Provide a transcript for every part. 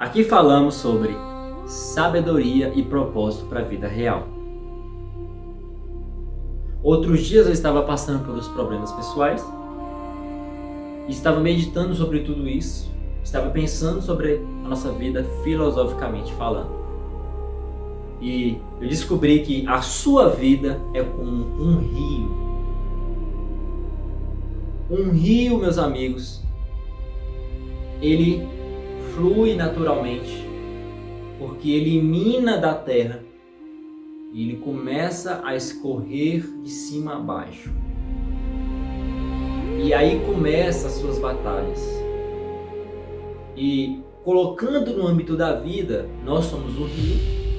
Aqui falamos sobre sabedoria e propósito para a vida real. Outros dias eu estava passando pelos problemas pessoais, estava meditando sobre tudo isso, estava pensando sobre a nossa vida filosoficamente falando. E eu descobri que a sua vida é como um rio. Um rio, meus amigos, ele flui naturalmente, porque ele emana da terra e ele começa a escorrer de cima a baixo. E aí começam as suas batalhas. E colocando no âmbito da vida, nós somos o rio,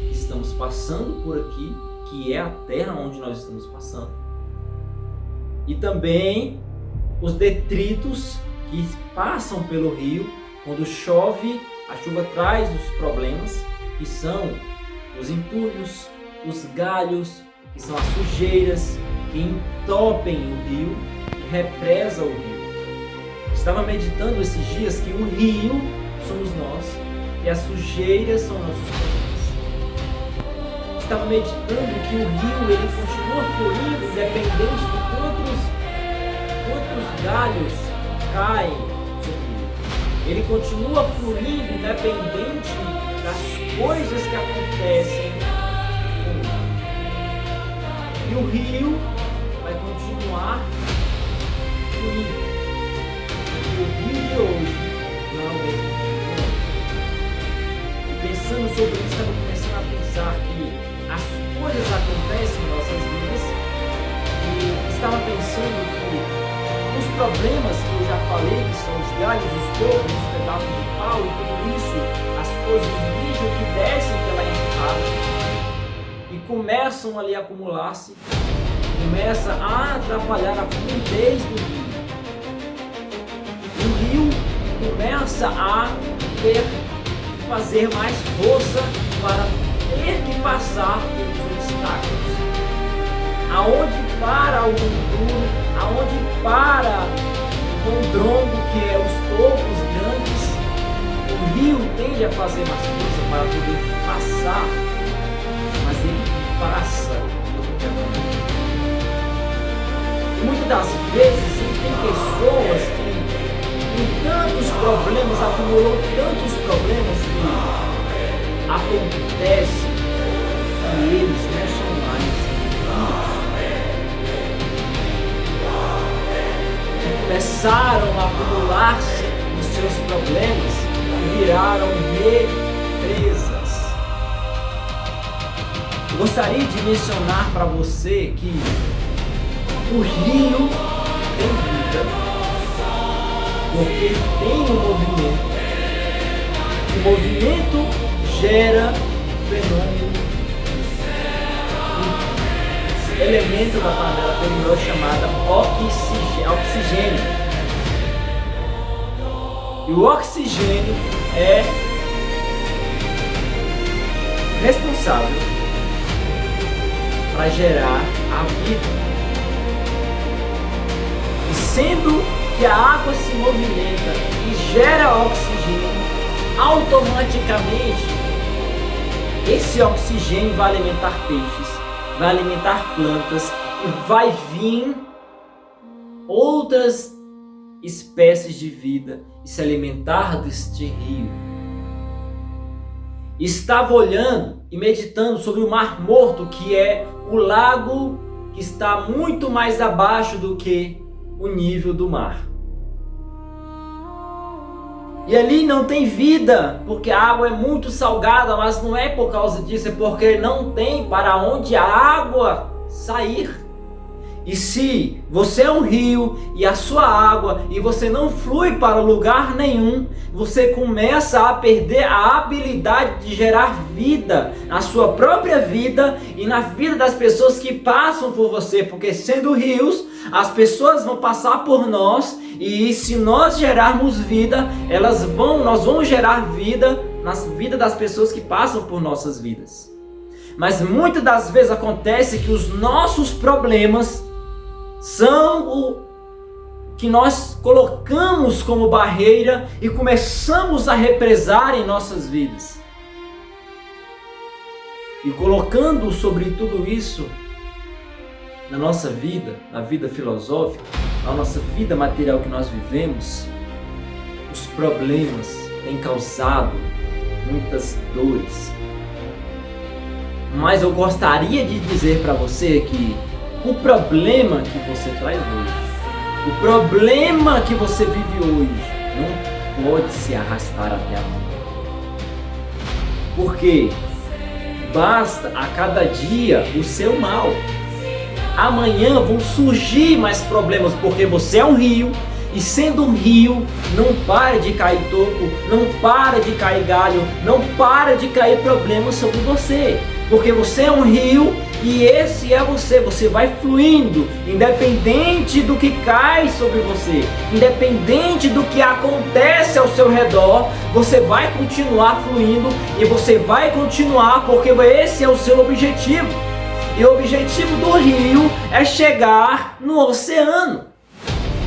estamos passando por aqui, que é a terra onde nós estamos passando. E também os detritos que passam pelo rio. Quando chove, a chuva traz os problemas, que são os entulhos, os galhos, que são as sujeiras, que entopem o rio e represam o rio. Estava meditando esses dias que o rio somos nós e as sujeiras são nossos problemas. Estava meditando que o rio ele continua fluindo independente de quantos galhos caem. Ele continua fluindo independente das coisas que acontecem com ele. E o rio vai continuar fluindo. E o rio de hoje não é o mesmo rio. E pensando sobre isso, estava começando a pensar que as coisas acontecem em nossas vidas. E estava pensando que os problemas que eu já falei, que são os galhos, os tocos, os pedaços de pau e tudo isso, as coisas, os lixos que descem pela entrada e começam ali a acumular-se, começa a atrapalhar a fluidez do rio. O rio começa a ter que fazer mais força para ter que passar pelos obstáculos. Aonde para o duro, aonde para o tronco, que é os tocos grandes, o rio tende a fazer mais força para poder passar, mas ele passa de qualquer maneira. E muitas das vezes tem pessoas que com tantos problemas, acumulou tantos problemas que acontece que eles não são mais rios. Começaram a acumular-se os seus problemas e viraram represas. Eu gostaria de mencionar para você que o rio tem vida, porque tem um movimento. O movimento gera fenômeno, um elemento da tabela periódica chamada oxigênio. E o oxigênio é responsável para gerar a vida. E sendo que a água se movimenta e gera oxigênio, automaticamente esse oxigênio vai alimentar peixes, vai alimentar plantas e vai vir outras espécies de vida e se alimentar deste rio. Estava olhando e meditando sobre o Mar Morto, que é o lago que está muito mais abaixo do que o nível do mar. E ali não tem vida, porque a água é muito salgada, mas não é por causa disso, é porque não tem para onde a água sair. E se você é um rio e a sua água e você não flui para lugar nenhum, você começa a perder a habilidade de gerar vida na sua própria vida e na vida das pessoas que passam por você, porque sendo rios, as pessoas vão passar por nós e se nós gerarmos vida, nós vamos gerar vida nas vidas das pessoas que passam por nossas vidas. Mas muitas das vezes acontece que os nossos problemas são o que nós colocamos como barreira e começamos a represar em nossas vidas. E colocando sobre tudo isso na nossa vida, na vida filosófica, na nossa vida material que nós vivemos, os problemas têm causado muitas dores. Mas eu gostaria de dizer para você que o problema que você traz hoje, o problema que você vive hoje, não pode se arrastar até amanhã. Porque basta a cada dia o seu mal. Amanhã vão surgir mais problemas, porque você é um rio, e sendo um rio, não para de cair toco, não para de cair galho, não para de cair problemas sobre você, porque você é um rio e esse é você. Você vai fluindo, independente do que cai sobre você, independente do que acontece ao seu redor, você vai continuar fluindo e você vai continuar, porque esse é o seu objetivo. E o objetivo do rio é chegar no oceano.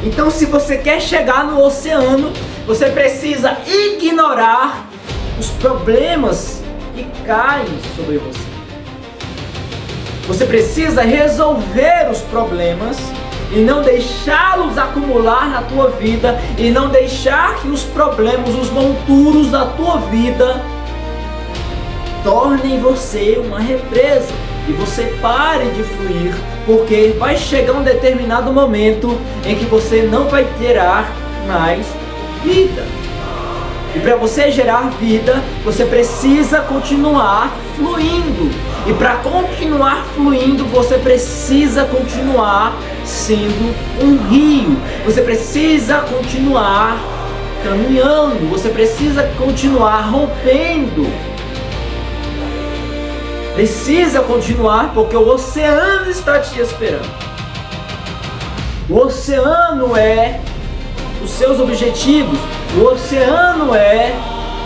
Então, se você quer chegar no oceano, você precisa ignorar os problemas que caem sobre você. Você precisa resolver os problemas e não deixá-los acumular na tua vida, e não deixar que os problemas, os monturos da tua vida tornem você uma represa e você pare de fluir, porque vai chegar um determinado momento em que você não vai gerar mais vida. E para você gerar vida, você precisa continuar fluindo. E para continuar fluindo, você precisa continuar sendo um rio. Você precisa continuar caminhando. Você precisa continuar rompendo. Precisa continuar, porque o oceano está te esperando. O oceano é os seus objetivos. O oceano é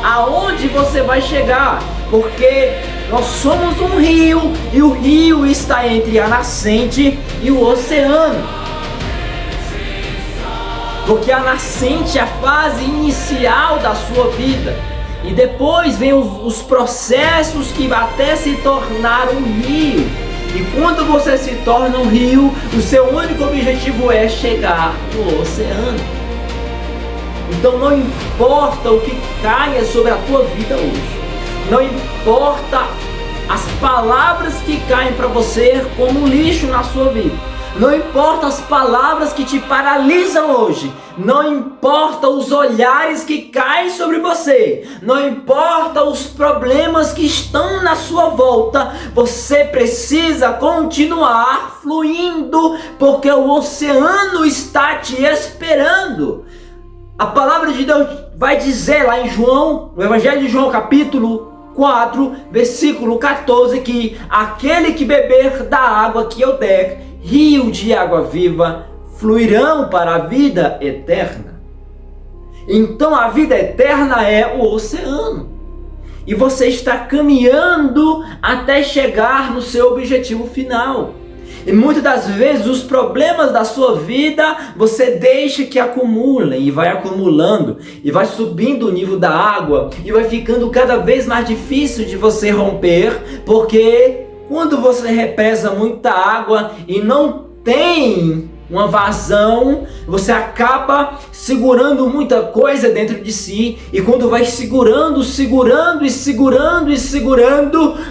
aonde você vai chegar, porque nós somos um rio e o rio está entre a nascente e o oceano. Porque a nascente é a fase inicial da sua vida. E depois vem os processos que até se tornar um rio. E quando você se torna um rio, o seu único objetivo é chegar no oceano. Então não importa o que caia sobre a tua vida hoje. Não importa as palavras que caem para você como um lixo na sua vida. Não importa as palavras que te paralisam hoje. Não importa os olhares que caem sobre você. Não importa os problemas que estão na sua volta. Você precisa continuar fluindo, porque o oceano está te esperando. A palavra de Deus vai dizer lá em João, no Evangelho de João, capítulo 4, versículo 14, que aquele que beber da água que eu der, rio de água viva, fluirão para a vida eterna. Então a vida eterna é o oceano. E você está caminhando até chegar no seu objetivo final. E muitas das vezes os problemas da sua vida você deixa que acumulem e vai acumulando e vai subindo o nível da água e vai ficando cada vez mais difícil de você romper, porque quando você represa muita água e não tem uma vazão, você acaba segurando muita coisa dentro de si, e quando vai segurando,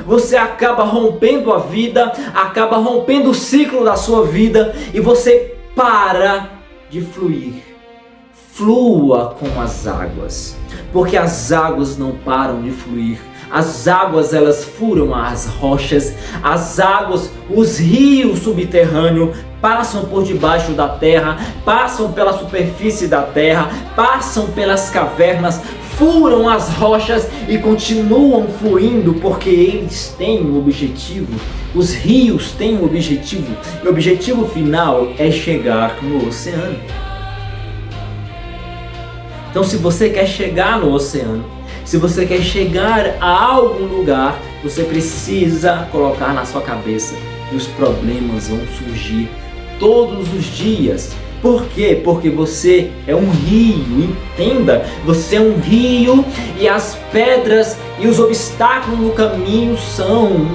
você acaba rompendo a vida, acaba rompendo o ciclo da sua vida e você para de fluir. Flua com as águas, porque as águas não param de fluir. As águas, elas furam as rochas, as águas, os rios subterrâneos passam por debaixo da terra, passam pela superfície da terra, passam pelas cavernas, furam as rochas e continuam fluindo, porque eles têm um objetivo. Os rios têm um objetivo, e o objetivo final é chegar no oceano. Então, se você quer chegar no oceano, se você quer chegar a algum lugar, você precisa colocar na sua cabeça que os problemas vão surgir todos os dias. Por quê? Porque você é um rio, entenda, você é um rio e as pedras e os obstáculos no caminho são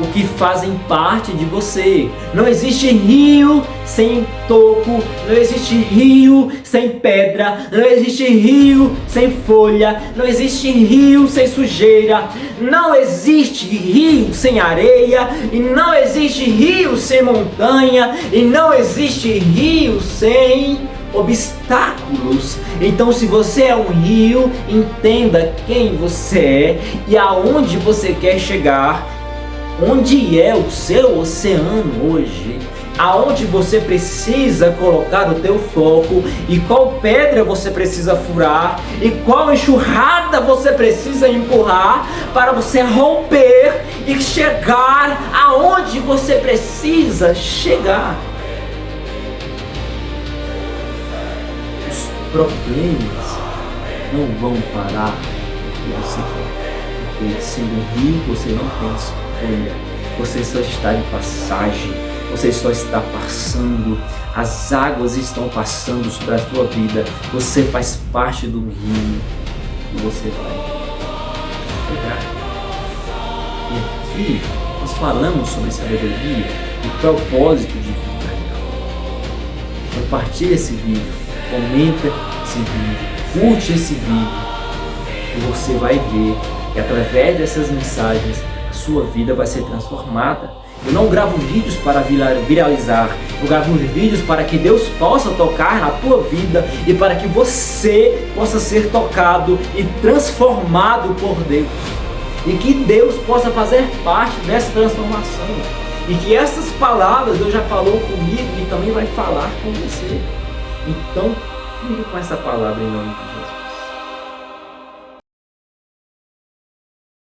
o que fazem parte de você. Não existe rio sem toco, não existe rio sem pedra, não existe rio sem folha, não existe rio sem sujeira, não existe rio sem areia, e não existe rio sem montanha, e não existe rio sem obstáculos. Então, se você é um rio, entenda quem você é e aonde você quer chegar. Onde é o seu oceano hoje? Aonde você precisa colocar o teu foco e qual pedra você precisa furar e qual enxurrada você precisa empurrar para você romper e chegar aonde você precisa chegar. Os problemas não vão parar o que você quer, porque sendo um rio você não tem escolha. Você só está de passagem, você só está passando, as águas estão passando sobre a tua vida, você faz parte do rio e você vai chegar. E aqui nós falamos sobre sabedoria e propósito de vida. Compartilhe esse vídeo, comenta esse vídeo, curte esse vídeo e você vai ver que através dessas mensagens sua vida vai ser transformada. Eu não gravo vídeos para viralizar, eu gravo vídeos para que Deus possa tocar na tua vida e para que você possa ser tocado e transformado por Deus. E que Deus possa fazer parte dessa transformação. E que essas palavras Deus já falou comigo e também vai falar com você. Então, fique com essa palavra em nome de Jesus.